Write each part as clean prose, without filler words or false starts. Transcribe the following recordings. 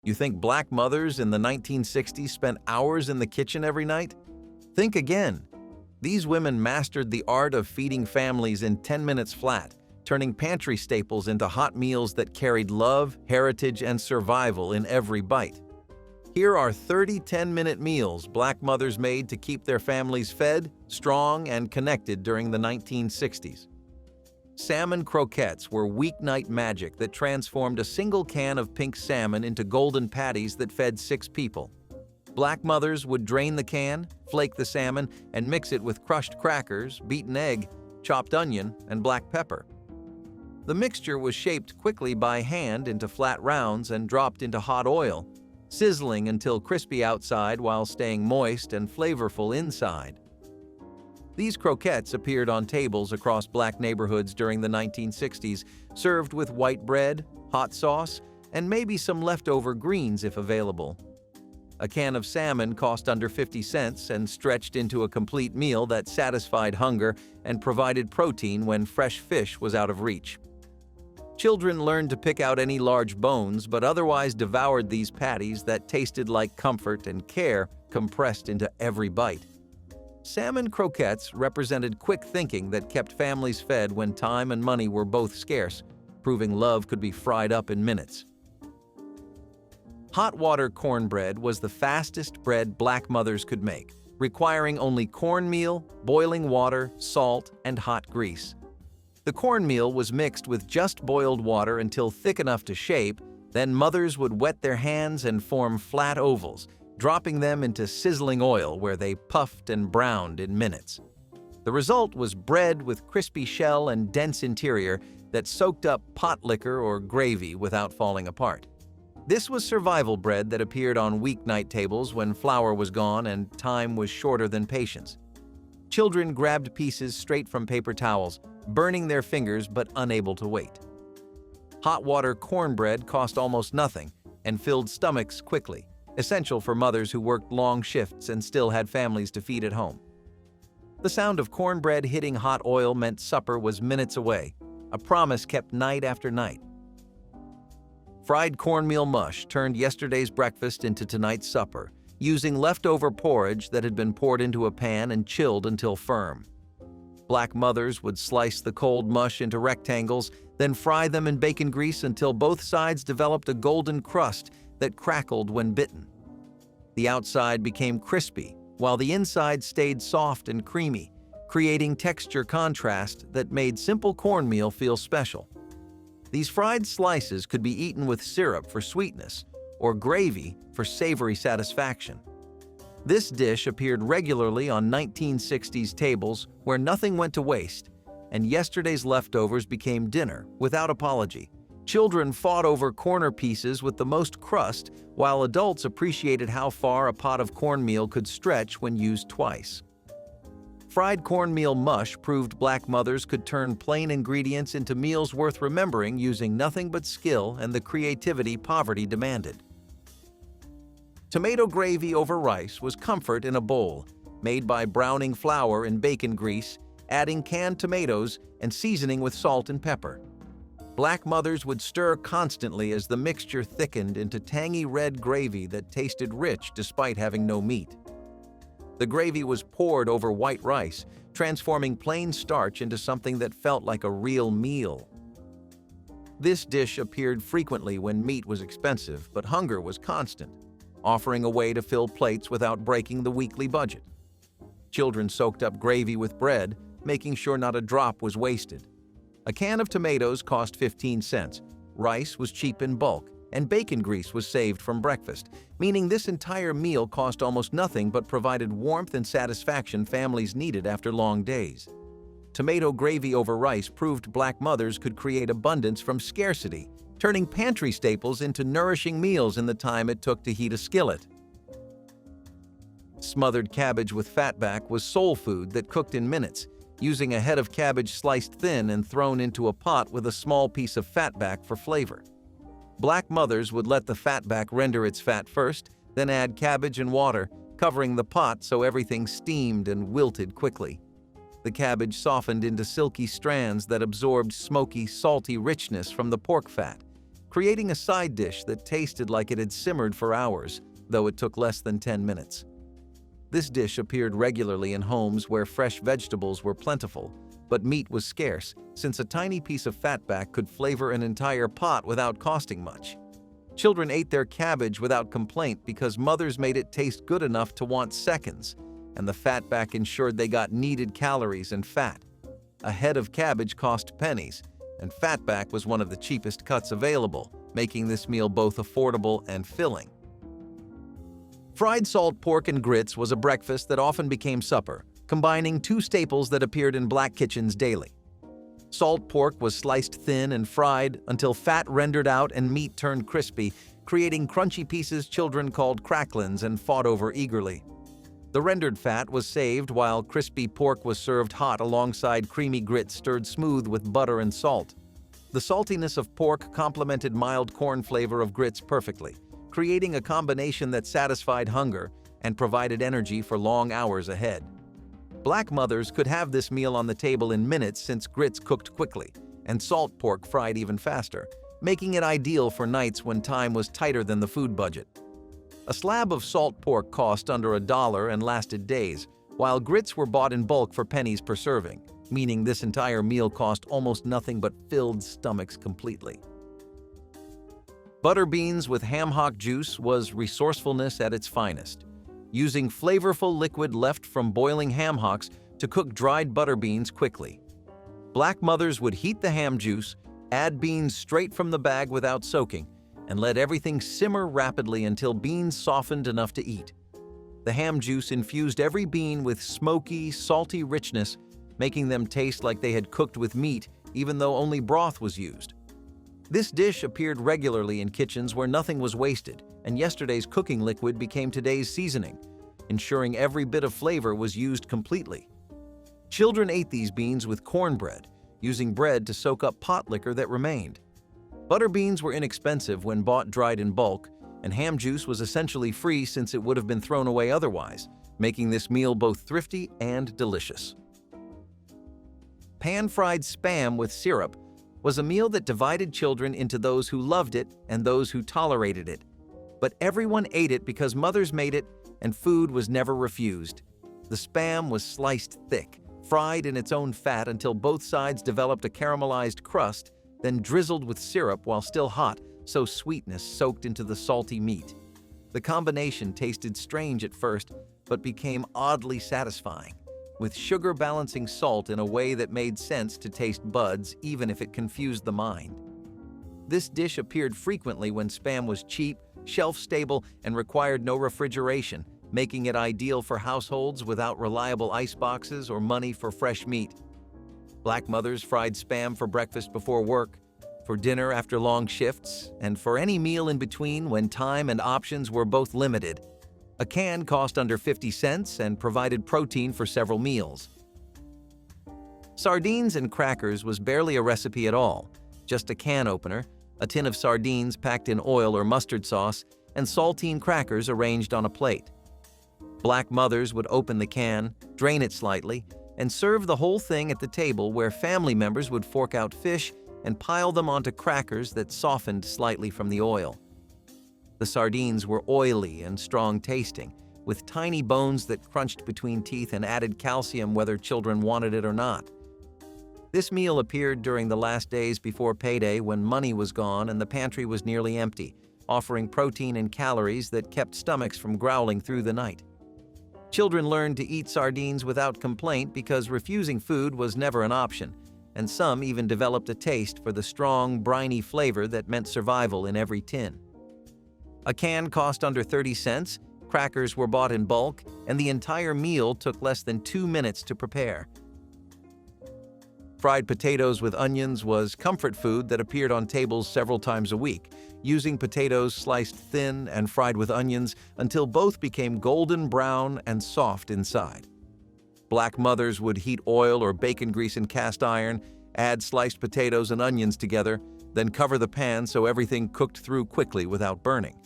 You think black mothers in the 1960s spent hours in the kitchen every night? Think again. These women mastered the art of feeding families in 10 minutes flat, turning pantry staples into hot meals that carried love, heritage, and survival in every bite. Here are 30 10-minute meals black mothers made to keep their families fed, strong, and connected during the 1960s. Salmon croquettes were weeknight magic that transformed a single can of pink salmon into golden patties that fed 6 people. Black mothers would drain the can, flake the salmon, and mix it with crushed crackers, beaten egg, chopped onion, and black pepper. The mixture was shaped quickly by hand into flat rounds and dropped into hot oil, sizzling until crispy outside while staying moist and flavorful inside. These croquettes appeared on tables across black neighborhoods during the 1960s, served with white bread, hot sauce, and maybe some leftover greens if available. A can of salmon cost under 50 cents and stretched into a complete meal that satisfied hunger and provided protein when fresh fish was out of reach. Children learned to pick out any large bones, but otherwise devoured these patties that tasted like comfort and care compressed into every bite. Salmon croquettes represented quick thinking that kept families fed when time and money were both scarce, proving love could be fried up in minutes. Hot water cornbread was the fastest bread black mothers could make, requiring only cornmeal, boiling water, salt, and hot grease. The cornmeal was mixed with just boiled water until thick enough to shape, then mothers would wet their hands and form flat ovals, dropping them into sizzling oil where they puffed and browned in minutes. The result was bread with crispy shell and dense interior that soaked up Potlikker or gravy without falling apart. This was survival bread that appeared on weeknight tables when flour was gone and time was shorter than patience. Children grabbed pieces straight from paper towels, burning their fingers but unable to wait. Hot water cornbread cost almost nothing and filled stomachs quickly, essential for mothers who worked long shifts and still had families to feed at home. The sound of cornbread hitting hot oil meant supper was minutes away, a promise kept night after night. Fried cornmeal mush turned yesterday's breakfast into tonight's supper, using leftover porridge that had been poured into a pan and chilled until firm. Black mothers would slice the cold mush into rectangles, then fry them in bacon grease until both sides developed a golden crust that crackled when bitten. The outside became crispy, while the inside stayed soft and creamy, creating texture contrast that made simple cornmeal feel special. These fried slices could be eaten with syrup for sweetness or gravy for savory satisfaction. This dish appeared regularly on 1960s tables where nothing went to waste, and yesterday's leftovers became dinner without apology. Children fought over corner pieces with the most crust, while adults appreciated how far a pot of cornmeal could stretch when used twice. Fried cornmeal mush proved black mothers could turn plain ingredients into meals worth remembering using nothing but skill and the creativity poverty demanded. Tomato gravy over rice was comfort in a bowl, made by browning flour in bacon grease, adding canned tomatoes, and seasoning with salt and pepper. Black mothers would stir constantly as the mixture thickened into tangy red gravy that tasted rich despite having no meat. The gravy was poured over white rice, transforming plain starch into something that felt like a real meal. This dish appeared frequently when meat was expensive, but hunger was constant, offering a way to fill plates without breaking the weekly budget. Children soaked up gravy with bread, making sure not a drop was wasted. A can of tomatoes cost 15 cents, rice was cheap in bulk, and bacon grease was saved from breakfast, meaning this entire meal cost almost nothing but provided warmth and satisfaction families needed after long days. Tomato gravy over rice proved black mothers could create abundance from scarcity, turning pantry staples into nourishing meals in the time it took to heat a skillet. Smothered cabbage with fatback was soul food that cooked in minutes, using a head of cabbage sliced thin and thrown into a pot with a small piece of fatback for flavor. Black mothers would let the fatback render its fat first, then add cabbage and water, covering the pot so everything steamed and wilted quickly. The cabbage softened into silky strands that absorbed smoky, salty richness from the pork fat, creating a side dish that tasted like it had simmered for hours, though it took less than 10 minutes. This dish appeared regularly in homes where fresh vegetables were plentiful, but meat was scarce, since a tiny piece of fatback could flavor an entire pot without costing much. Children ate their cabbage without complaint because mothers made it taste good enough to want seconds, and the fatback ensured they got needed calories and fat. A head of cabbage cost pennies, and fatback was one of the cheapest cuts available, making this meal both affordable and filling. Fried salt pork and grits was a breakfast that often became supper, combining two staples that appeared in black kitchens daily. Salt pork was sliced thin and fried until fat rendered out and meat turned crispy, creating crunchy pieces children called cracklings and fought over eagerly. The rendered fat was saved while crispy pork was served hot alongside creamy grits stirred smooth with butter and salt. The saltiness of pork complemented mild corn flavor of grits perfectly, creating a combination that satisfied hunger and provided energy for long hours ahead. Black mothers could have this meal on the table in minutes since grits cooked quickly, and salt pork fried even faster, making it ideal for nights when time was tighter than the food budget. A slab of salt pork cost under $1 and lasted days, while grits were bought in bulk for pennies per serving, meaning this entire meal cost almost nothing but filled stomachs completely. Butter beans with ham hock juice was resourcefulness at its finest, using flavorful liquid left from boiling ham hocks to cook dried butter beans quickly. Black mothers would heat the ham juice, add beans straight from the bag without soaking, and let everything simmer rapidly until beans softened enough to eat. The ham juice infused every bean with smoky, salty richness, making them taste like they had cooked with meat, even though only broth was used. This dish appeared regularly in kitchens where nothing was wasted, and yesterday's cooking liquid became today's seasoning, ensuring every bit of flavor was used completely. Children ate these beans with cornbread, using bread to soak up potlikker that remained. Butter beans were inexpensive when bought dried in bulk, and ham juice was essentially free since it would have been thrown away otherwise, making this meal both thrifty and delicious. Pan-fried Spam with syrup was a meal that divided children into those who loved it and those who tolerated it. But everyone ate it because mothers made it, and food was never refused. The Spam was sliced thick, fried in its own fat until both sides developed a caramelized crust, then drizzled with syrup while still hot, so sweetness soaked into the salty meat. The combination tasted strange at first, but became oddly satisfying, with sugar balancing salt in a way that made sense to taste buds even if it confused the mind. This dish appeared frequently when Spam was cheap, shelf-stable, and required no refrigeration, making it ideal for households without reliable ice boxes or money for fresh meat. Black mothers fried Spam for breakfast before work, for dinner after long shifts, and for any meal in between when time and options were both limited. A can cost under 50 cents and provided protein for several meals. Sardines and crackers was barely a recipe at all, just a can opener, a tin of sardines packed in oil or mustard sauce, and saltine crackers arranged on a plate. Black mothers would open the can, drain it slightly, and serve the whole thing at the table where family members would fork out fish and pile them onto crackers that softened slightly from the oil. The sardines were oily and strong-tasting, with tiny bones that crunched between teeth and added calcium whether children wanted it or not. This meal appeared during the last days before payday when money was gone and the pantry was nearly empty, offering protein and calories that kept stomachs from growling through the night. Children learned to eat sardines without complaint because refusing food was never an option, and some even developed a taste for the strong, briny flavor that meant survival in every tin. A can cost under 30 cents, crackers were bought in bulk, and the entire meal took less than 2 minutes to prepare. Fried potatoes with onions was comfort food that appeared on tables several times a week, using potatoes sliced thin and fried with onions until both became golden brown and soft inside. Black mothers would heat oil or bacon grease in cast iron, add sliced potatoes and onions together, then cover the pan so everything cooked through quickly without burning.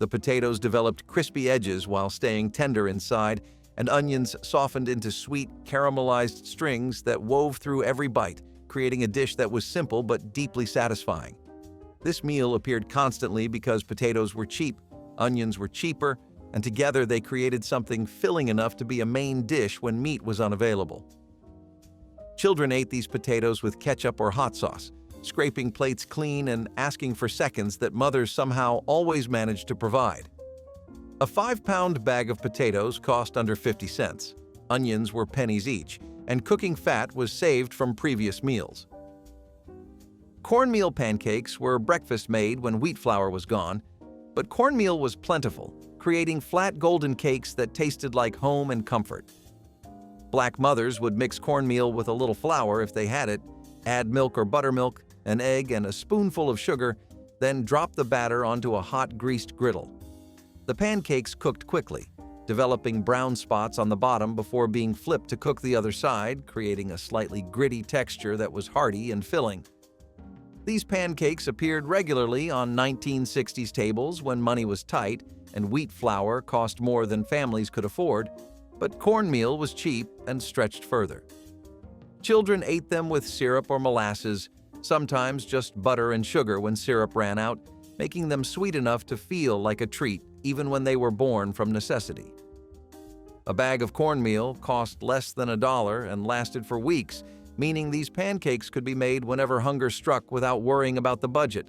The potatoes developed crispy edges while staying tender inside, and onions softened into sweet, caramelized strings that wove through every bite, creating a dish that was simple but deeply satisfying. This meal appeared constantly because potatoes were cheap, onions were cheaper, and together they created something filling enough to be a main dish when meat was unavailable. Children ate these potatoes with ketchup or hot sauce, scraping plates clean and asking for seconds that mothers somehow always managed to provide. A 5-pound bag of potatoes cost under 50 cents. Onions were pennies each, and cooking fat was saved from previous meals. Cornmeal pancakes were breakfast made when wheat flour was gone, but cornmeal was plentiful, creating flat golden cakes that tasted like home and comfort. Black mothers would mix cornmeal with a little flour if they had it, add milk or buttermilk, an egg, and a spoonful of sugar, then drop the batter onto a hot greased griddle. The pancakes cooked quickly, developing brown spots on the bottom before being flipped to cook the other side, creating a slightly gritty texture that was hearty and filling. These pancakes appeared regularly on 1960s tables when money was tight and wheat flour cost more than families could afford, but cornmeal was cheap and stretched further. Children ate them with syrup or molasses, sometimes just butter and sugar when syrup ran out, making them sweet enough to feel like a treat even when they were born from necessity. A bag of cornmeal cost less than $1 and lasted for weeks, meaning these pancakes could be made whenever hunger struck without worrying about the budget.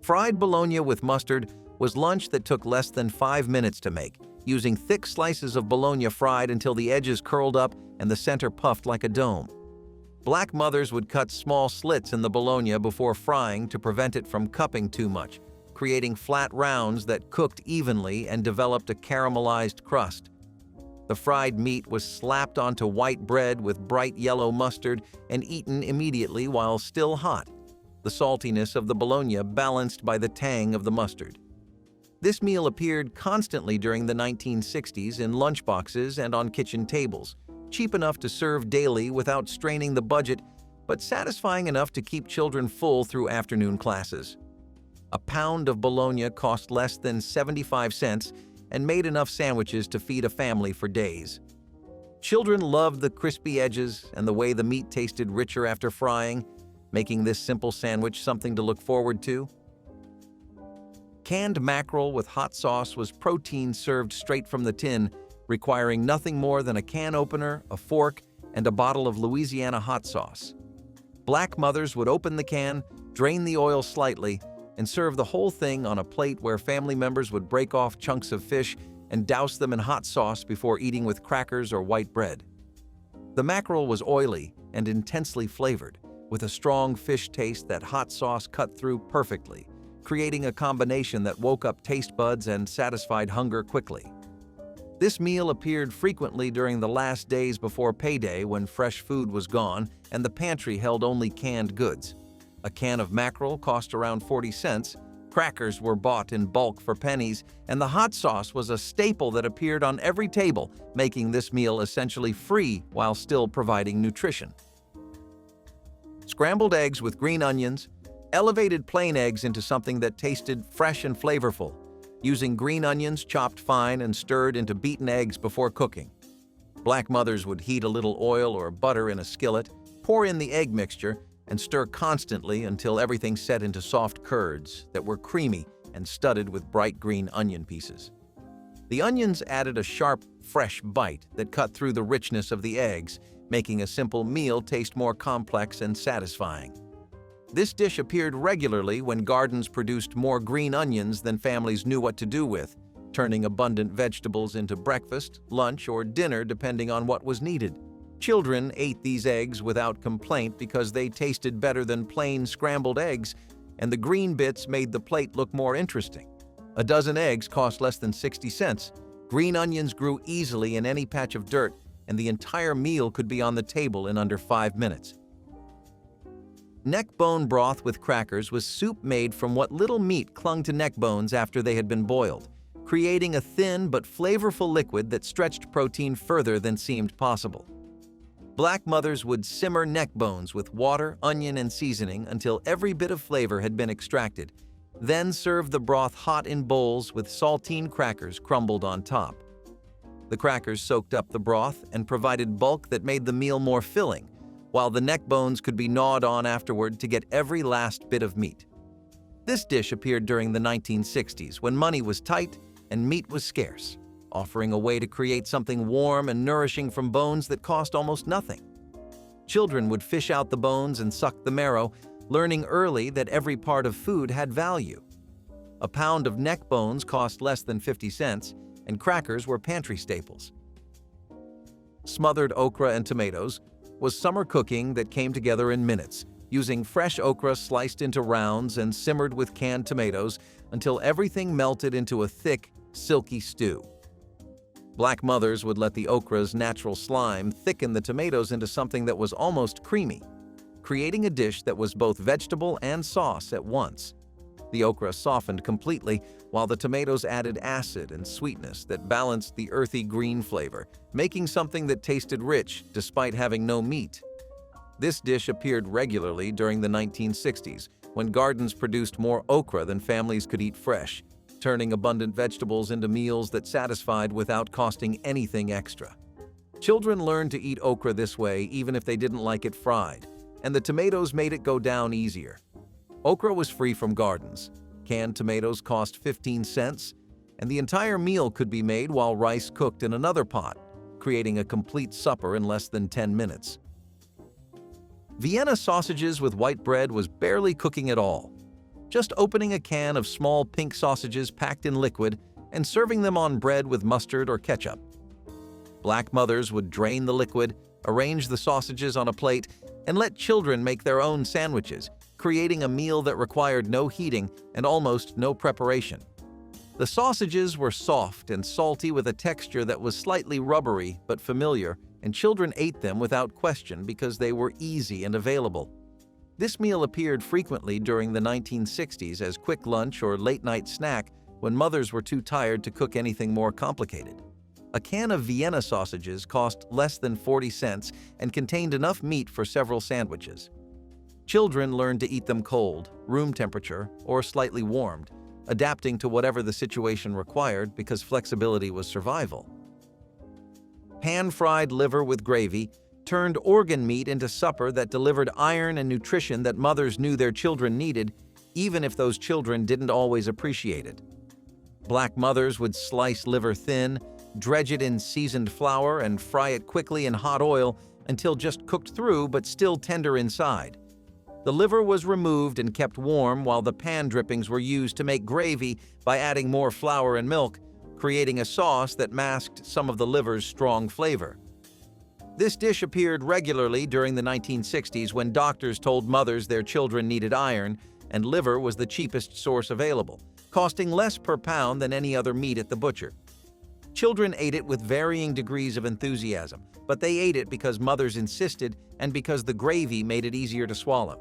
Fried bologna with mustard was lunch that took less than 5 minutes to make, using thick slices of bologna fried until the edges curled up and the center puffed like a dome. Black mothers would cut small slits in the bologna before frying to prevent it from cupping too much, creating flat rounds that cooked evenly and developed a caramelized crust. The fried meat was slapped onto white bread with bright yellow mustard and eaten immediately while still hot, the saltiness of the bologna balanced by the tang of the mustard. This meal appeared constantly during the 1960s in lunchboxes and on kitchen tables, cheap enough to serve daily without straining the budget, but satisfying enough to keep children full through afternoon classes. A pound of bologna cost less than 75 cents and made enough sandwiches to feed a family for days. Children loved the crispy edges and the way the meat tasted richer after frying, making this simple sandwich something to look forward to. Canned mackerel with hot sauce was protein served straight from the tin, requiring nothing more than a can opener, a fork, and a bottle of Louisiana hot sauce. Black mothers would open the can, drain the oil slightly, and serve the whole thing on a plate where family members would break off chunks of fish and douse them in hot sauce before eating with crackers or white bread. The mackerel was oily and intensely flavored, with a strong fish taste that hot sauce cut through perfectly, creating a combination that woke up taste buds and satisfied hunger quickly. This meal appeared frequently during the last days before payday when fresh food was gone and the pantry held only canned goods. A can of mackerel cost around 40 cents, crackers were bought in bulk for pennies, and the hot sauce was a staple that appeared on every table, making this meal essentially free while still providing nutrition. Scrambled eggs with green onions elevated plain eggs into something that tasted fresh and flavorful, using green onions chopped fine and stirred into beaten eggs before cooking. Black mothers would heat a little oil or butter in a skillet, pour in the egg mixture, and stir constantly until everything set into soft curds that were creamy and studded with bright green onion pieces. The onions added a sharp, fresh bite that cut through the richness of the eggs, making a simple meal taste more complex and satisfying. This dish appeared regularly when gardens produced more green onions than families knew what to do with, turning abundant vegetables into breakfast, lunch, or dinner depending on what was needed. Children ate these eggs without complaint because they tasted better than plain scrambled eggs, and the green bits made the plate look more interesting. A dozen eggs cost less than 60 cents. Green onions grew easily in any patch of dirt, and the entire meal could be on the table in under 5 minutes. Neckbone broth with crackers was soup made from what little meat clung to neckbones after they had been boiled, creating a thin but flavorful liquid that stretched protein further than seemed possible. Black mothers would simmer neckbones with water, onion, and seasoning until every bit of flavor had been extracted, then serve the broth hot in bowls with saltine crackers crumbled on top. The crackers soaked up the broth and provided bulk that made the meal more filling, while the neck bones could be gnawed on afterward to get every last bit of meat. This dish appeared during the 1960s when money was tight and meat was scarce, offering a way to create something warm and nourishing from bones that cost almost nothing. Children would fish out the bones and suck the marrow, learning early that every part of food had value. A pound of neck bones cost less than 50 cents, and crackers were pantry staples. Smothered okra and tomatoes was summer cooking that came together in minutes, using fresh okra sliced into rounds and simmered with canned tomatoes until everything melted into a thick, silky stew. Black mothers would let the okra's natural slime thicken the tomatoes into something that was almost creamy, creating a dish that was both vegetable and sauce at once. The okra softened completely, while the tomatoes added acid and sweetness that balanced the earthy green flavor, making something that tasted rich despite having no meat. This dish appeared regularly during the 1960s, when gardens produced more okra than families could eat fresh, turning abundant vegetables into meals that satisfied without costing anything extra. Children learned to eat okra this way even if they didn't like it fried, and the tomatoes made it go down easier. Okra was free from gardens. Canned tomatoes cost 15 cents, and the entire meal could be made while rice cooked in another pot, creating a complete supper in less than 10 minutes. Vienna sausages with white bread was barely cooking at all. Just opening a can of small pink sausages packed in liquid and serving them on bread with mustard or ketchup. Black mothers would drain the liquid, arrange the sausages on a plate, and let children make their own sandwiches, creating a meal that required no heating and almost no preparation. The sausages were soft and salty with a texture that was slightly rubbery but familiar, and children ate them without question because they were easy and available. This meal appeared frequently during the 1960s as quick lunch or late-night snack when mothers were too tired to cook anything more complicated. A can of Vienna sausages cost less than 40 cents and contained enough meat for several sandwiches. Children learned to eat them cold, room temperature, or slightly warmed, adapting to whatever the situation required because flexibility was survival. Pan-fried liver with gravy turned organ meat into supper that delivered iron and nutrition that mothers knew their children needed, even if those children didn't always appreciate it. Black mothers would slice liver thin, dredge it in seasoned flour, and fry it quickly in hot oil until just cooked through but still tender inside. The liver was removed and kept warm while the pan drippings were used to make gravy by adding more flour and milk, creating a sauce that masked some of the liver's strong flavor. This dish appeared regularly during the 1960s when doctors told mothers their children needed iron, and liver was the cheapest source available, costing less per pound than any other meat at the butcher. Children ate it with varying degrees of enthusiasm, but they ate it because mothers insisted and because the gravy made it easier to swallow.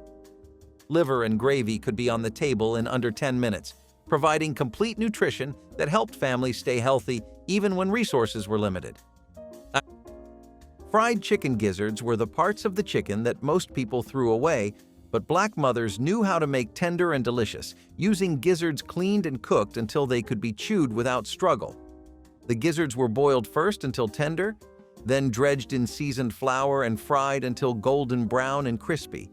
Liver and gravy could be on the table in under 10 minutes, providing complete nutrition that helped families stay healthy even when resources were limited. Fried chicken gizzards were the parts of the chicken that most people threw away, but black mothers knew how to make tender and delicious, using gizzards cleaned and cooked until they could be chewed without struggle. The gizzards were boiled first until tender, then dredged in seasoned flour and fried until golden brown and crispy,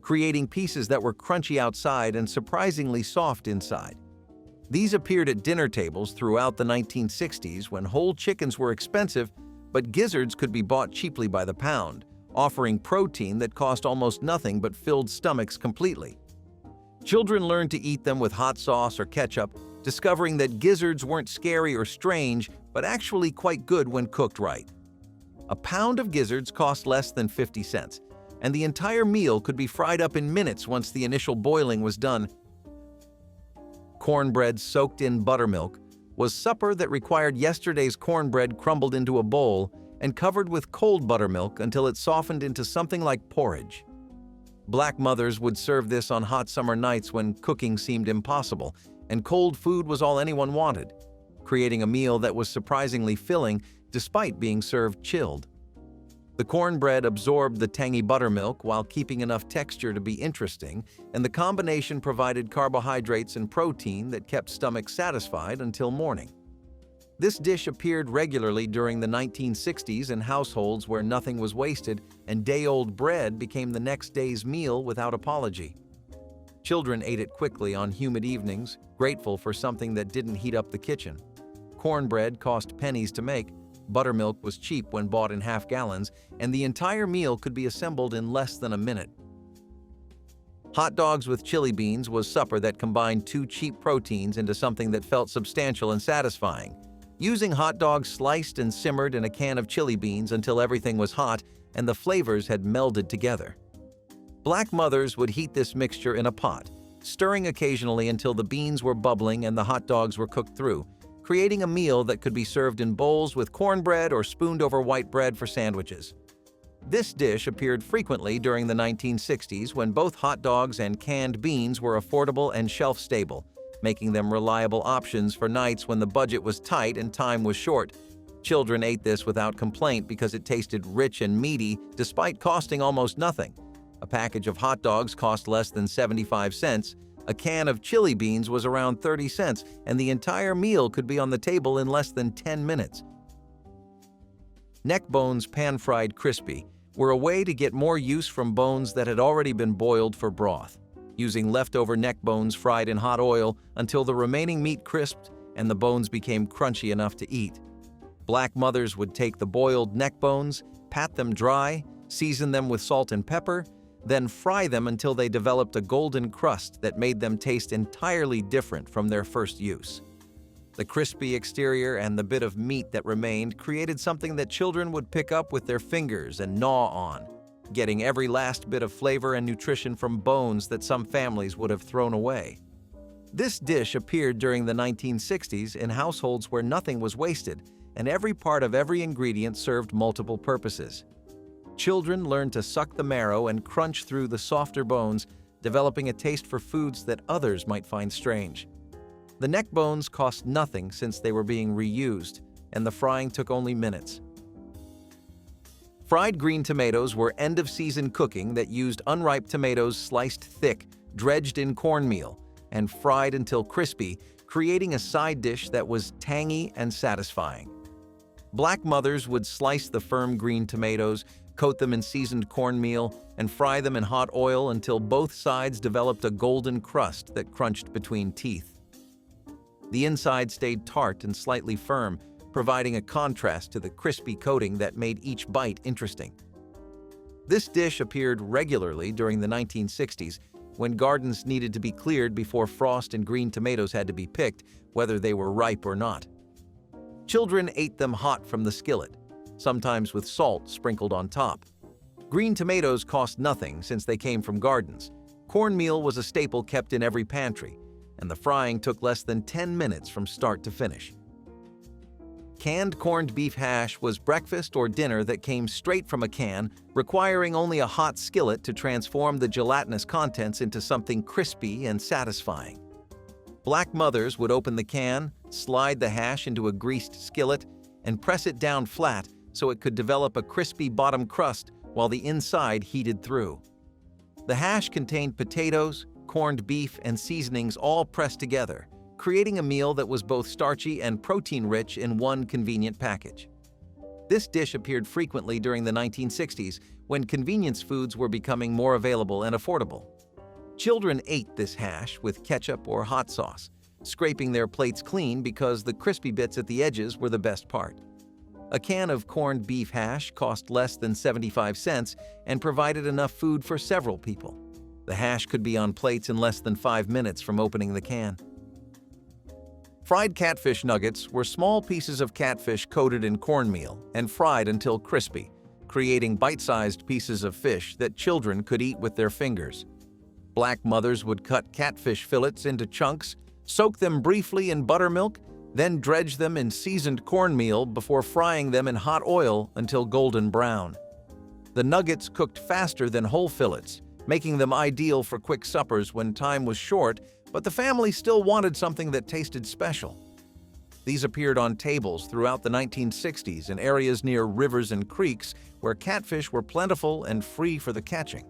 creating pieces that were crunchy outside and surprisingly soft inside. These appeared at dinner tables throughout the 1960s when whole chickens were expensive, but gizzards could be bought cheaply by the pound, offering protein that cost almost nothing but filled stomachs completely. Children learned to eat them with hot sauce or ketchup, discovering that gizzards weren't scary or strange, but actually quite good when cooked right. A pound of gizzards cost less than 50 cents, and the entire meal could be fried up in minutes once the initial boiling was done. Cornbread soaked in buttermilk was supper that required yesterday's cornbread crumbled into a bowl and covered with cold buttermilk until it softened into something like porridge. Black mothers would serve this on hot summer nights when cooking seemed impossible, and cold food was all anyone wanted, creating a meal that was surprisingly filling despite being served chilled. The cornbread absorbed the tangy buttermilk while keeping enough texture to be interesting, and the combination provided carbohydrates and protein that kept stomachs satisfied until morning. This dish appeared regularly during the 1960s in households where nothing was wasted and day-old bread became the next day's meal without apology. Children ate it quickly on humid evenings, grateful for something that didn't heat up the kitchen. Cornbread cost pennies to make, buttermilk was cheap when bought in half gallons, and the entire meal could be assembled in less than a minute. Hot dogs with chili beans was supper that combined two cheap proteins into something that felt substantial and satisfying. Using hot dogs sliced and simmered in a can of chili beans until everything was hot and the flavors had melded together. Black mothers would heat this mixture in a pot, stirring occasionally until the beans were bubbling and the hot dogs were cooked through, creating a meal that could be served in bowls with cornbread or spooned over white bread for sandwiches. This dish appeared frequently during the 1960s when both hot dogs and canned beans were affordable and shelf-stable, making them reliable options for nights when the budget was tight and time was short. Children ate this without complaint because it tasted rich and meaty despite costing almost nothing. A package of hot dogs cost less than 75 cents, a can of chili beans was around 30 cents, and the entire meal could be on the table in less than 10 minutes. Neckbones pan-fried crispy were a way to get more use from bones that had already been boiled for broth, using leftover neck bones fried in hot oil until the remaining meat crisped and the bones became crunchy enough to eat. Black mothers would take the boiled neck bones, pat them dry, season them with salt and pepper, then fry them until they developed a golden crust that made them taste entirely different from their first use. The crispy exterior and the bit of meat that remained created something that children would pick up with their fingers and gnaw on, getting every last bit of flavor and nutrition from bones that some families would have thrown away. This dish appeared during the 1960s in households where nothing was wasted, and every part of every ingredient served multiple purposes. Children learned to suck the marrow and crunch through the softer bones, developing a taste for foods that others might find strange. The neck bones cost nothing since they were being reused, and the frying took only minutes. Fried green tomatoes were end-of-season cooking that used unripe tomatoes sliced thick, dredged in cornmeal, and fried until crispy, creating a side dish that was tangy and satisfying. Black mothers would slice the firm green tomatoes, coat them in seasoned cornmeal, and fry them in hot oil until both sides developed a golden crust that crunched between teeth. The inside stayed tart and slightly firm, providing a contrast to the crispy coating that made each bite interesting. This dish appeared regularly during the 1960s, when gardens needed to be cleared before frost and green tomatoes had to be picked, whether they were ripe or not. Children ate them hot from the skillet, sometimes with salt sprinkled on top. Green tomatoes cost nothing since they came from gardens. Cornmeal was a staple kept in every pantry, and the frying took less than 10 minutes from start to finish. Canned corned beef hash was breakfast or dinner that came straight from a can, requiring only a hot skillet to transform the gelatinous contents into something crispy and satisfying. Black mothers would open the can, slide the hash into a greased skillet, and press it down flat so it could develop a crispy bottom crust while the inside heated through. The hash contained potatoes, corned beef, and seasonings all pressed together, creating a meal that was both starchy and protein-rich in one convenient package. This dish appeared frequently during the 1960s when convenience foods were becoming more available and affordable. Children ate this hash with ketchup or hot sauce, scraping their plates clean because the crispy bits at the edges were the best part. A can of corned beef hash cost less than 75 cents and provided enough food for several people. The hash could be on plates in less than 5 minutes from opening the can. Fried catfish nuggets were small pieces of catfish coated in cornmeal and fried until crispy, creating bite-sized pieces of fish that children could eat with their fingers. Black mothers would cut catfish fillets into chunks, soak them briefly in buttermilk, then dredge them in seasoned cornmeal before frying them in hot oil until golden brown. The nuggets cooked faster than whole fillets, making them ideal for quick suppers when time was short, but the family still wanted something that tasted special. These appeared on tables throughout the 1960s in areas near rivers and creeks where catfish were plentiful and free for the catching.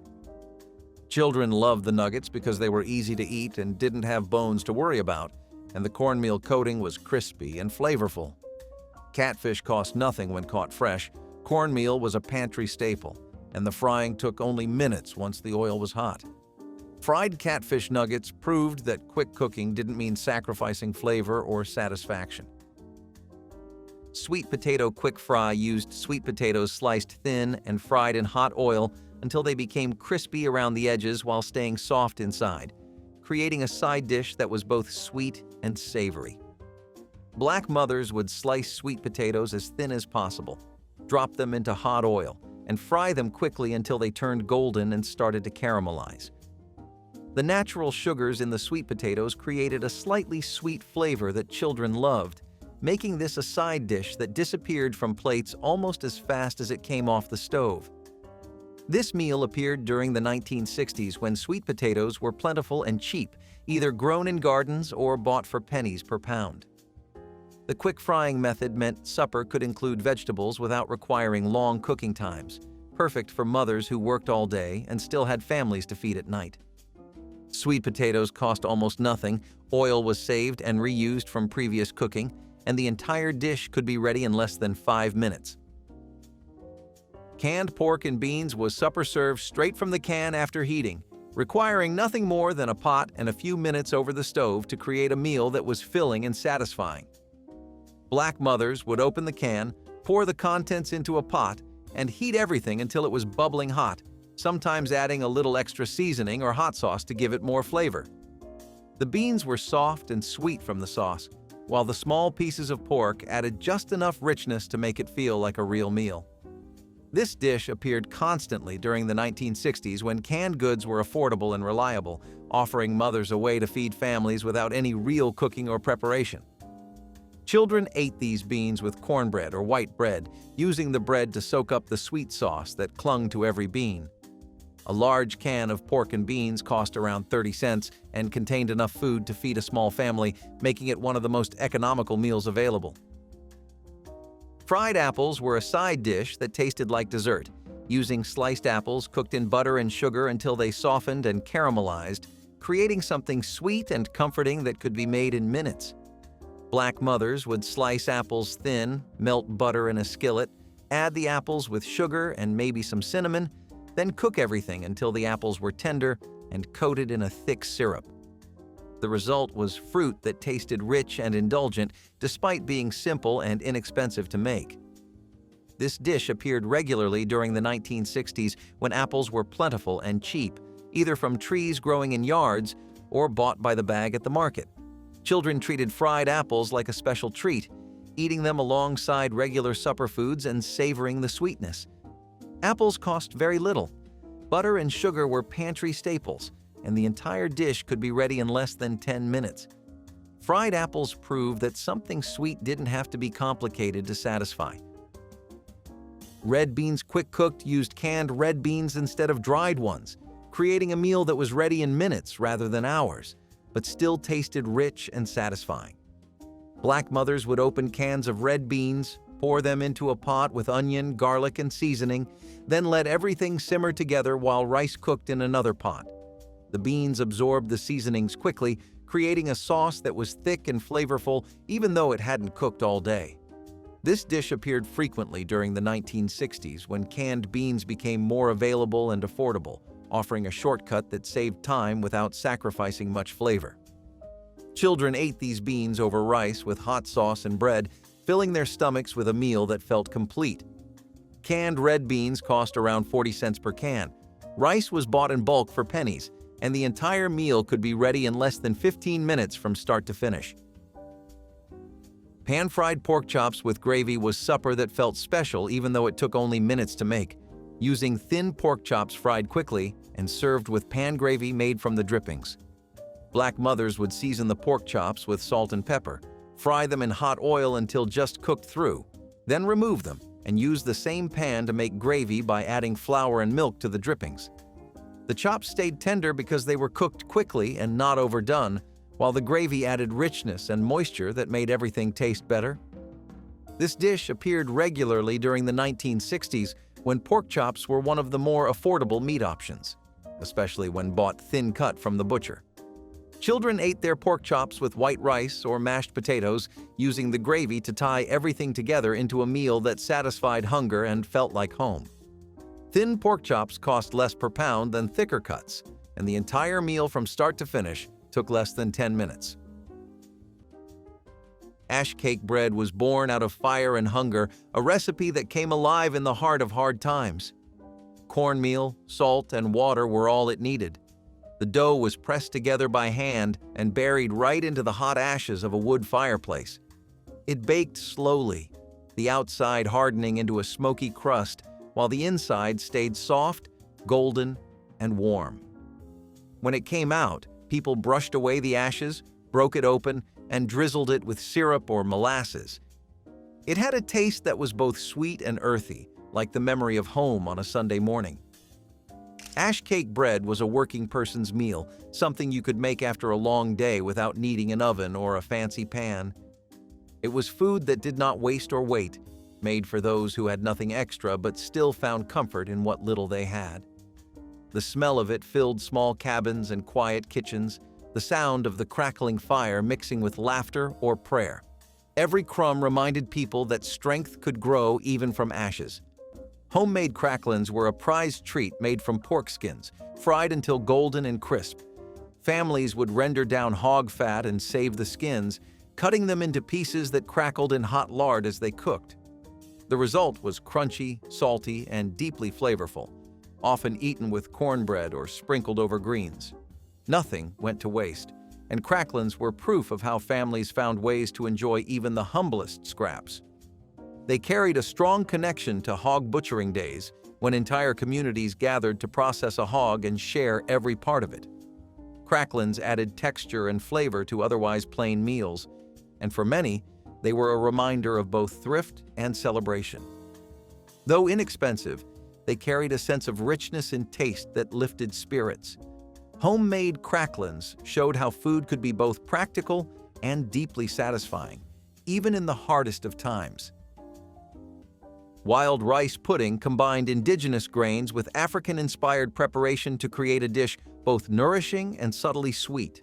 Children loved the nuggets because they were easy to eat and didn't have bones to worry about, and the cornmeal coating was crispy and flavorful. Catfish cost nothing when caught fresh, cornmeal was a pantry staple, and the frying took only minutes once the oil was hot. Fried catfish nuggets proved that quick cooking didn't mean sacrificing flavor or satisfaction. Sweet potato quick fry used sweet potatoes sliced thin and fried in hot oil until they became crispy around the edges while staying soft inside, creating a side dish that was both sweet and savory. Black mothers would slice sweet potatoes as thin as possible, drop them into hot oil, and fry them quickly until they turned golden and started to caramelize. The natural sugars in the sweet potatoes created a slightly sweet flavor that children loved, making this a side dish that disappeared from plates almost as fast as it came off the stove. This meal appeared during the 1960s when sweet potatoes were plentiful and cheap, either grown in gardens or bought for pennies per pound. The quick frying method meant supper could include vegetables without requiring long cooking times, perfect for mothers who worked all day and still had families to feed at night. Sweet potatoes cost almost nothing, oil was saved and reused from previous cooking, and the entire dish could be ready in less than 5 minutes. Canned pork and beans was supper served straight from the can after heating, requiring nothing more than a pot and a few minutes over the stove to create a meal that was filling and satisfying. Black mothers would open the can, pour the contents into a pot, and heat everything until it was bubbling hot, sometimes adding a little extra seasoning or hot sauce to give it more flavor. The beans were soft and sweet from the sauce, while the small pieces of pork added just enough richness to make it feel like a real meal. This dish appeared constantly during the 1960s when canned goods were affordable and reliable, offering mothers a way to feed families without any real cooking or preparation. Children ate these beans with cornbread or white bread, using the bread to soak up the sweet sauce that clung to every bean. A large can of pork and beans cost around 30 cents and contained enough food to feed a small family, making it one of the most economical meals available. Fried apples were a side dish that tasted like dessert, using sliced apples cooked in butter and sugar until they softened and caramelized, creating something sweet and comforting that could be made in minutes. Black mothers would slice apples thin, melt butter in a skillet, add the apples with sugar and maybe some cinnamon, then cook everything until the apples were tender and coated in a thick syrup. The result was fruit that tasted rich and indulgent despite being simple and inexpensive to make. This dish appeared regularly during the 1960s when apples were plentiful and cheap, either from trees growing in yards or bought by the bag at the market. Children treated fried apples like a special treat, eating them alongside regular supper foods and savoring the sweetness. Apples cost very little. Butter and sugar were pantry staples, and the entire dish could be ready in less than 10 minutes. Fried apples proved that something sweet didn't have to be complicated to satisfy. Red beans quick cooked used canned red beans instead of dried ones, creating a meal that was ready in minutes rather than hours, but still tasted rich and satisfying. Black mothers would open cans of red beans, pour them into a pot with onion, garlic, and seasoning, then let everything simmer together while rice cooked in another pot. The beans absorbed the seasonings quickly, creating a sauce that was thick and flavorful even though it hadn't cooked all day. This dish appeared frequently during the 1960s when canned beans became more available and affordable, offering a shortcut that saved time without sacrificing much flavor. Children ate these beans over rice with hot sauce and bread, filling their stomachs with a meal that felt complete. Canned red beans cost around 40 cents per can. Rice was bought in bulk for pennies, and the entire meal could be ready in less than 15 minutes from start to finish. Pan-fried pork chops with gravy was supper that felt special even though it took only minutes to make, using thin pork chops fried quickly and served with pan gravy made from the drippings. Black mothers would season the pork chops with salt and pepper, fry them in hot oil until just cooked through, then remove them and use the same pan to make gravy by adding flour and milk to the drippings. The chops stayed tender because they were cooked quickly and not overdone, while the gravy added richness and moisture that made everything taste better. This dish appeared regularly during the 1960s when pork chops were one of the more affordable meat options, especially when bought thin-cut from the butcher. Children ate their pork chops with white rice or mashed potatoes, using the gravy to tie everything together into a meal that satisfied hunger and felt like home. Thin pork chops cost less per pound than thicker cuts, and the entire meal from start to finish took less than 10 minutes. Ashcake bread was born out of fire and hunger, a recipe that came alive in the heart of hard times. Cornmeal, salt, and water were all it needed. The dough was pressed together by hand and buried right into the hot ashes of a wood fireplace. It baked slowly, the outside hardening into a smoky crust, while the inside stayed soft, golden, and warm. When it came out, people brushed away the ashes, broke it open, and drizzled it with syrup or molasses. It had a taste that was both sweet and earthy, like the memory of home on a Sunday morning. Ashcake bread was a working person's meal, something you could make after a long day without needing an oven or a fancy pan. It was food that did not waste or wait, made for those who had nothing extra but still found comfort in what little they had. The smell of it filled small cabins and quiet kitchens, the sound of the crackling fire mixing with laughter or prayer. Every crumb reminded people that strength could grow even from ashes. Homemade cracklings were a prized treat made from pork skins, fried until golden and crisp. Families would render down hog fat and save the skins, cutting them into pieces that crackled in hot lard as they cooked. The result was crunchy, salty, and deeply flavorful, often eaten with cornbread or sprinkled over greens. Nothing went to waste, and cracklings were proof of how families found ways to enjoy even the humblest scraps. They carried a strong connection to hog butchering days, when entire communities gathered to process a hog and share every part of it. Cracklings added texture and flavor to otherwise plain meals, and for many, they were a reminder of both thrift and celebration. Though inexpensive, they carried a sense of richness and taste that lifted spirits. Homemade cracklings showed how food could be both practical and deeply satisfying, even in the hardest of times. Wild rice pudding combined indigenous grains with African-inspired preparation to create a dish both nourishing and subtly sweet.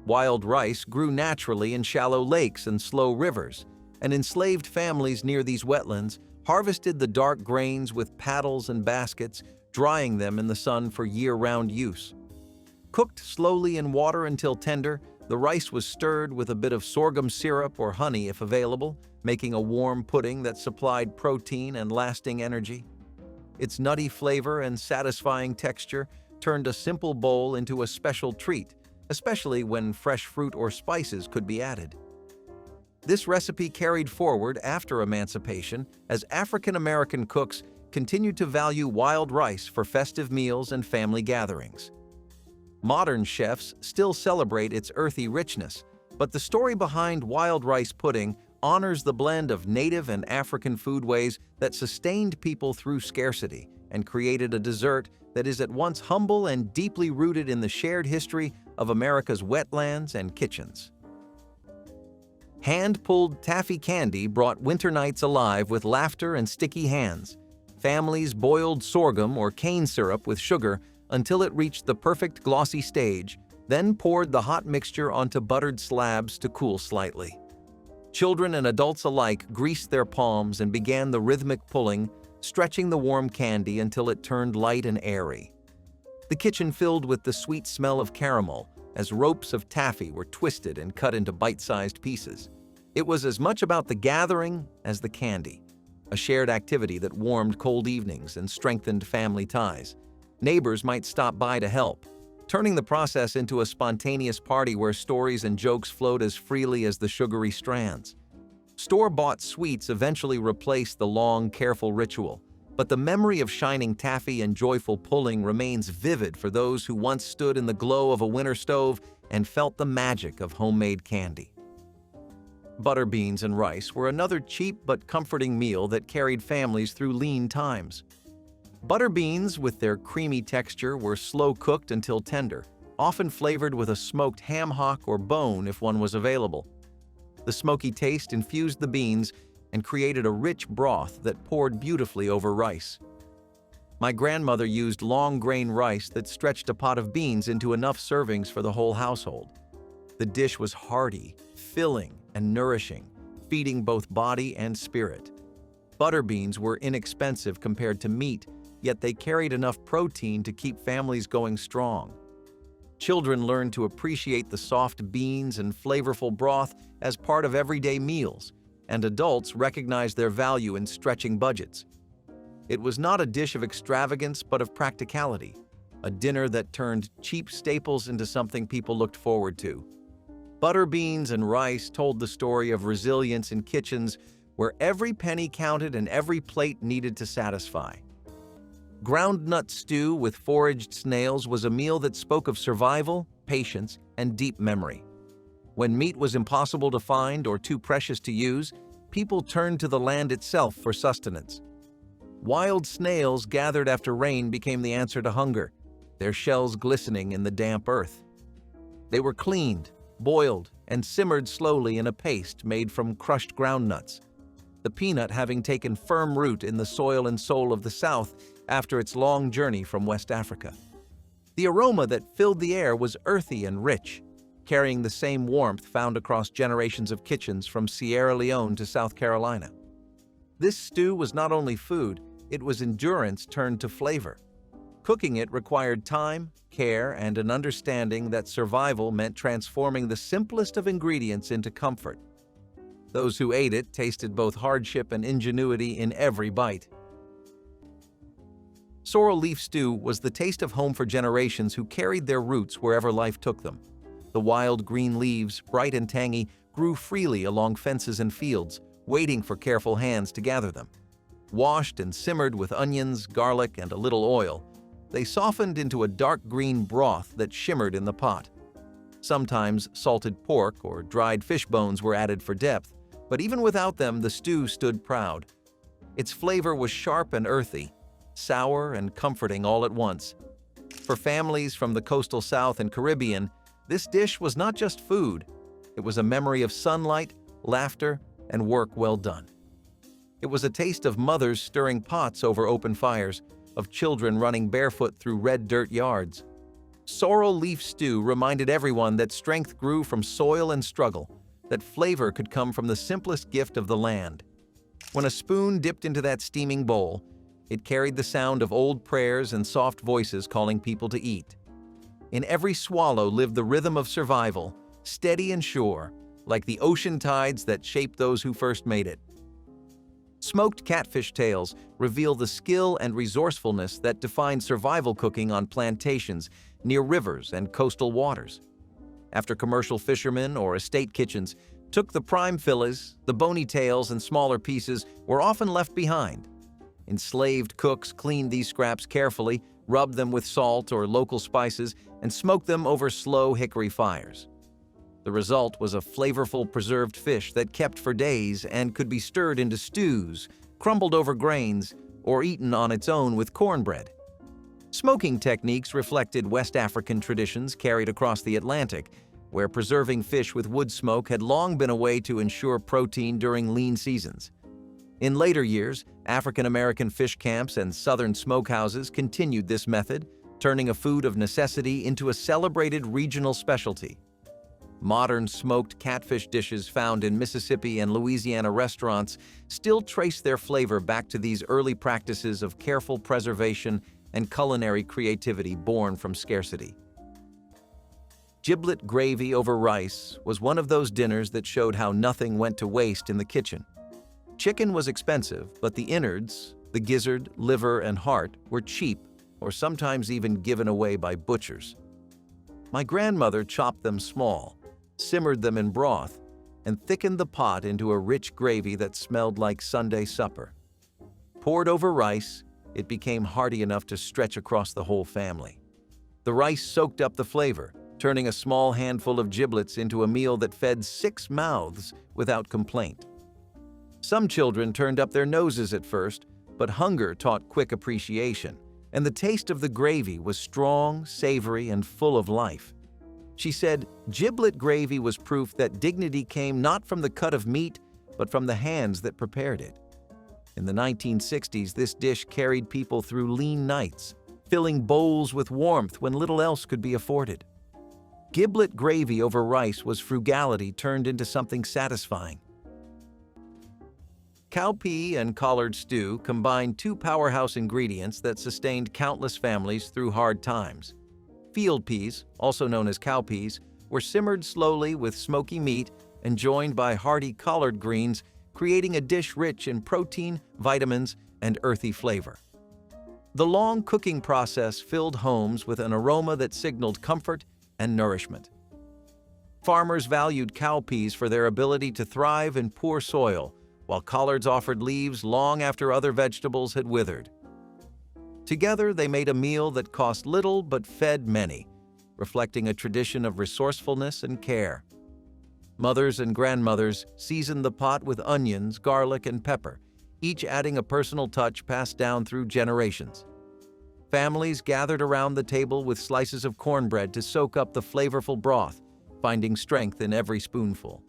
Wild rice grew naturally in shallow lakes and slow rivers, and enslaved families near these wetlands harvested the dark grains with paddles and baskets, drying them in the sun for year-round use. Cooked slowly in water until tender, the rice was stirred with a bit of sorghum syrup or honey if available, making a warm pudding that supplied protein and lasting energy. Its nutty flavor and satisfying texture turned a simple bowl into a special treat, especially when fresh fruit or spices could be added. This recipe carried forward after emancipation as African-American cooks continued to value wild rice for festive meals and family gatherings. Modern chefs still celebrate its earthy richness, but the story behind wild rice pudding honors the blend of native and African foodways that sustained people through scarcity and created a dessert that is at once humble and deeply rooted in the shared history of America's wetlands and kitchens. Hand-pulled taffy candy brought winter nights alive with laughter and sticky hands. Families boiled sorghum or cane syrup with sugar until it reached the perfect glossy stage, then poured the hot mixture onto buttered slabs to cool slightly. Children and adults alike greased their palms and began the rhythmic pulling, stretching the warm candy until it turned light and airy. The kitchen filled with the sweet smell of caramel as ropes of taffy were twisted and cut into bite-sized pieces. It was as much about the gathering as the candy, a shared activity that warmed cold evenings and strengthened family ties. Neighbors might stop by to help, turning the process into a spontaneous party where stories and jokes flowed as freely as the sugary strands. Store-bought sweets eventually replaced the long, careful ritual, but the memory of shining taffy and joyful pulling remains vivid for those who once stood in the glow of a winter stove and felt the magic of homemade candy. Butter beans and rice were another cheap but comforting meal that carried families through lean times. Butter beans, with their creamy texture, were slow-cooked until tender, often flavored with a smoked ham hock or bone if one was available. The smoky taste infused the beans and created a rich broth that poured beautifully over rice. My grandmother used long-grain rice that stretched a pot of beans into enough servings for the whole household. The dish was hearty, filling, and nourishing, feeding both body and spirit. Butter beans were inexpensive compared to meat, yet they carried enough protein to keep families going strong. Children learned to appreciate the soft beans and flavorful broth as part of everyday meals, and adults recognized their value in stretching budgets. It was not a dish of extravagance but of practicality, a dinner that turned cheap staples into something people looked forward to. Butter beans and rice told the story of resilience in kitchens where every penny counted and every plate needed to satisfy. Groundnut stew with foraged snails was a meal that spoke of survival, patience, and deep memory. When meat was impossible to find or too precious to use, people turned to the land itself for sustenance. Wild snails gathered after rain became the answer to hunger, their shells glistening in the damp earth. They were cleaned, boiled, and simmered slowly in a paste made from crushed groundnuts, the peanut having taken firm root in the soil and soul of the South after its long journey from West Africa. The aroma that filled the air was earthy and rich, carrying the same warmth found across generations of kitchens from Sierra Leone to South Carolina. This stew was not only food, it was endurance turned to flavor. Cooking it required time, care, and an understanding that survival meant transforming the simplest of ingredients into comfort. Those who ate it tasted both hardship and ingenuity in every bite. Sorrel leaf stew was the taste of home for generations who carried their roots wherever life took them. The wild green leaves, bright and tangy, grew freely along fences and fields, waiting for careful hands to gather them. Washed and simmered with onions, garlic, and a little oil, they softened into a dark green broth that shimmered in the pot. Sometimes salted pork or dried fish bones were added for depth, but even without them, the stew stood proud. Its flavor was sharp and earthy, sour and comforting all at once. For families from the coastal South and Caribbean, this dish was not just food. It was a memory of sunlight, laughter, and work well done. It was a taste of mothers stirring pots over open fires, of children running barefoot through red dirt yards. Sorrel leaf stew reminded everyone that strength grew from soil and struggle, that flavor could come from the simplest gift of the land. When a spoon dipped into that steaming bowl, it carried the sound of old prayers and soft voices calling people to eat. In every swallow lived the rhythm of survival, steady and sure, like the ocean tides that shaped those who first made it. Smoked catfish tails reveal the skill and resourcefulness that defined survival cooking on plantations near rivers and coastal waters. After commercial fishermen or estate kitchens took the prime fillets, the bony tails and smaller pieces were often left behind. Enslaved cooks cleaned these scraps carefully, rubbed them with salt or local spices, and smoked them over slow hickory fires. The result was a flavorful preserved fish that kept for days and could be stirred into stews, crumbled over grains, or eaten on its own with cornbread. Smoking techniques reflected West African traditions carried across the Atlantic, where preserving fish with wood smoke had long been a way to ensure protein during lean seasons. In later years, African American fish camps and southern smokehouses continued this method, turning a food of necessity into a celebrated regional specialty. Modern smoked catfish dishes found in Mississippi and Louisiana restaurants still trace their flavor back to these early practices of careful preservation and culinary creativity born from scarcity. Giblet gravy over rice was one of those dinners that showed how nothing went to waste in the kitchen. Chicken was expensive, but the innards, the gizzard, liver, and heart were cheap or sometimes even given away by butchers. My grandmother chopped them small, simmered them in broth, and thickened the pot into a rich gravy that smelled like Sunday supper. Poured over rice, it became hearty enough to stretch across the whole family. The rice soaked up the flavor, turning a small handful of giblets into a meal that fed 6 mouths without complaint. Some children turned up their noses at first, but hunger taught quick appreciation, and the taste of the gravy was strong, savory, and full of life. She said, "Giblet gravy was proof that dignity came not from the cut of meat, but from the hands that prepared it." In the 1960s, this dish carried people through lean nights, filling bowls with warmth when little else could be afforded. Giblet gravy over rice was frugality turned into something satisfying. Cowpea and collard stew combined two powerhouse ingredients that sustained countless families through hard times. Field peas, also known as cowpeas, were simmered slowly with smoky meat and joined by hearty collard greens, creating a dish rich in protein, vitamins, and earthy flavor. The long cooking process filled homes with an aroma that signaled comfort and nourishment. Farmers valued cowpeas for their ability to thrive in poor soil, while collards offered leaves long after other vegetables had withered. Together, they made a meal that cost little but fed many, reflecting a tradition of resourcefulness and care. Mothers and grandmothers seasoned the pot with onions, garlic, and pepper, each adding a personal touch passed down through generations. Families gathered around the table with slices of cornbread to soak up the flavorful broth, finding strength in every spoonful.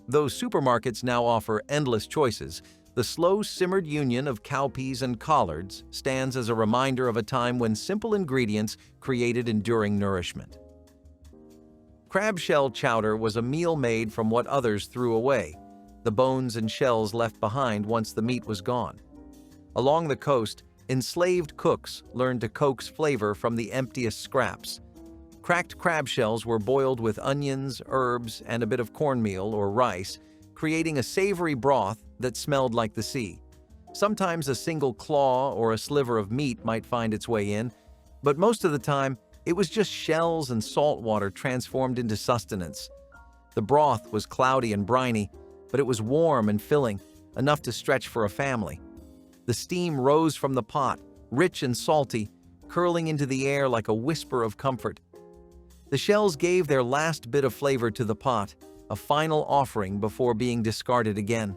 Though supermarkets now offer endless choices, the slow-simmered union of cowpeas and collards stands as a reminder of a time when simple ingredients created enduring nourishment. Crab shell chowder was a meal made from what others threw away, the bones and shells left behind once the meat was gone. Along the coast, enslaved cooks learned to coax flavor from the emptiest scraps. Cracked crab shells were boiled with onions, herbs, and a bit of cornmeal or rice, creating a savory broth that smelled like the sea. Sometimes a single claw or a sliver of meat might find its way in, but most of the time, it was just shells and salt water transformed into sustenance. The broth was cloudy and briny, but it was warm and filling, enough to stretch for a family. The steam rose from the pot, rich and salty, curling into the air like a whisper of comfort. The shells gave their last bit of flavor to the pot, a final offering before being discarded again.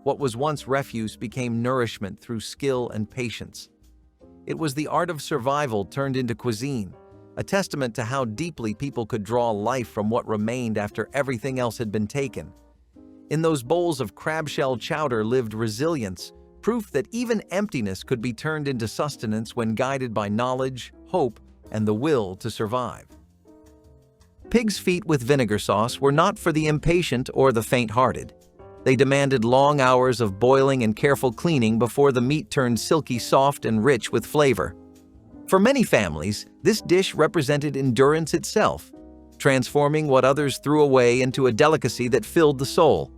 What was once refuse became nourishment through skill and patience. It was the art of survival turned into cuisine, a testament to how deeply people could draw life from what remained after everything else had been taken. In those bowls of crab shell chowder lived resilience, proof that even emptiness could be turned into sustenance when guided by knowledge, hope, and the will to survive. Pig's feet with vinegar sauce were not for the impatient or the faint-hearted. They demanded long hours of boiling and careful cleaning before the meat turned silky soft and rich with flavor. For many families, this dish represented endurance itself, transforming what others threw away into a delicacy that filled the soul.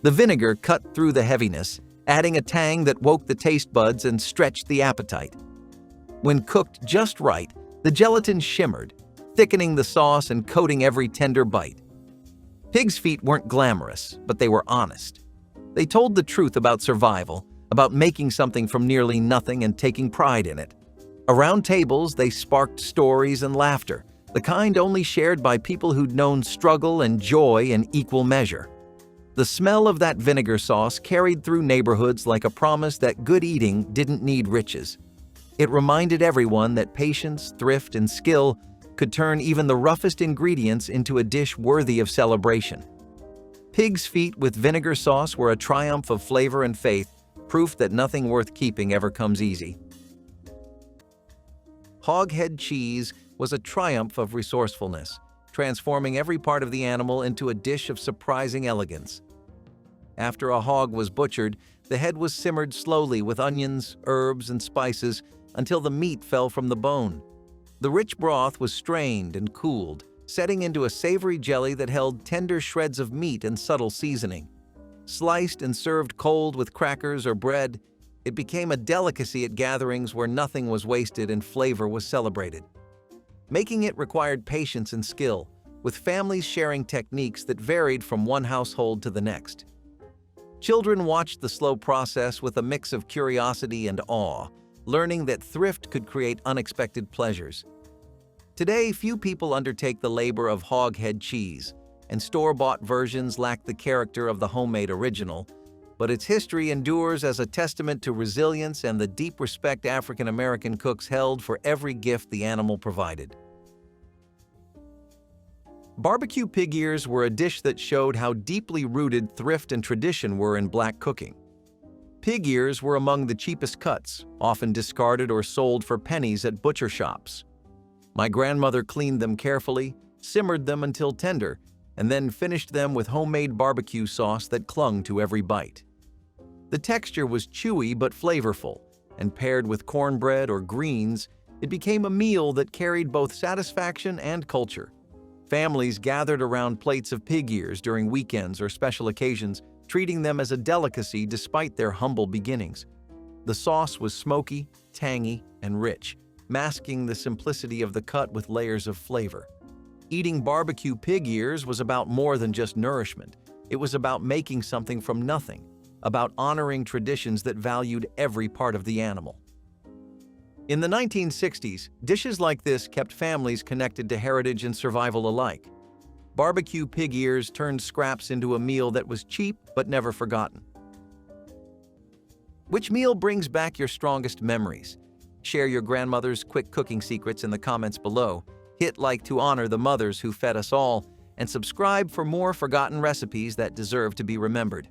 The vinegar cut through the heaviness, adding a tang that woke the taste buds and stretched the appetite. When cooked just right, the gelatin shimmered, thickening the sauce and coating every tender bite. Pig's feet weren't glamorous, but they were honest. They told the truth about survival, about making something from nearly nothing and taking pride in it. Around tables, they sparked stories and laughter, the kind only shared by people who'd known struggle and joy in equal measure. The smell of that vinegar sauce carried through neighborhoods like a promise that good eating didn't need riches. It reminded everyone that patience, thrift, and skill could turn even the roughest ingredients into a dish worthy of celebration. Pig's feet with vinegar sauce were a triumph of flavor and faith, proof that nothing worth keeping ever comes easy. Hoghead cheese was a triumph of resourcefulness, transforming every part of the animal into a dish of surprising elegance. After a hog was butchered, the head was simmered slowly with onions, herbs, and spices until the meat fell from the bone. The rich broth was strained and cooled, setting into a savory jelly that held tender shreds of meat and subtle seasoning. Sliced and served cold with crackers or bread, it became a delicacy at gatherings where nothing was wasted and flavor was celebrated. Making it required patience and skill, with families sharing techniques that varied from one household to the next. Children watched the slow process with a mix of curiosity and awe, learning that thrift could create unexpected pleasures. Today, few people undertake the labor of hoghead cheese, and store-bought versions lack the character of the homemade original, but its history endures as a testament to resilience and the deep respect African-American cooks held for every gift the animal provided. Barbecue pig ears were a dish that showed how deeply rooted thrift and tradition were in Black cooking. Pig ears were among the cheapest cuts, often discarded or sold for pennies at butcher shops. My grandmother cleaned them carefully, simmered them until tender, and then finished them with homemade barbecue sauce that clung to every bite. The texture was chewy but flavorful, and paired with cornbread or greens, it became a meal that carried both satisfaction and culture. Families gathered around plates of pig ears during weekends or special occasions, treating them as a delicacy despite their humble beginnings. The sauce was smoky, tangy, and rich, masking the simplicity of the cut with layers of flavor. Eating barbecue pig ears was about more than just nourishment. It was about making something from nothing, about honoring traditions that valued every part of the animal. In the 1960s, dishes like this kept families connected to heritage and survival alike. Barbecue pig ears turned scraps into a meal that was cheap but never forgotten. Which meal brings back your strongest memories? Share your grandmother's quick cooking secrets in the comments below. Hit like to honor the mothers who fed us all, and subscribe for more forgotten recipes that deserve to be remembered.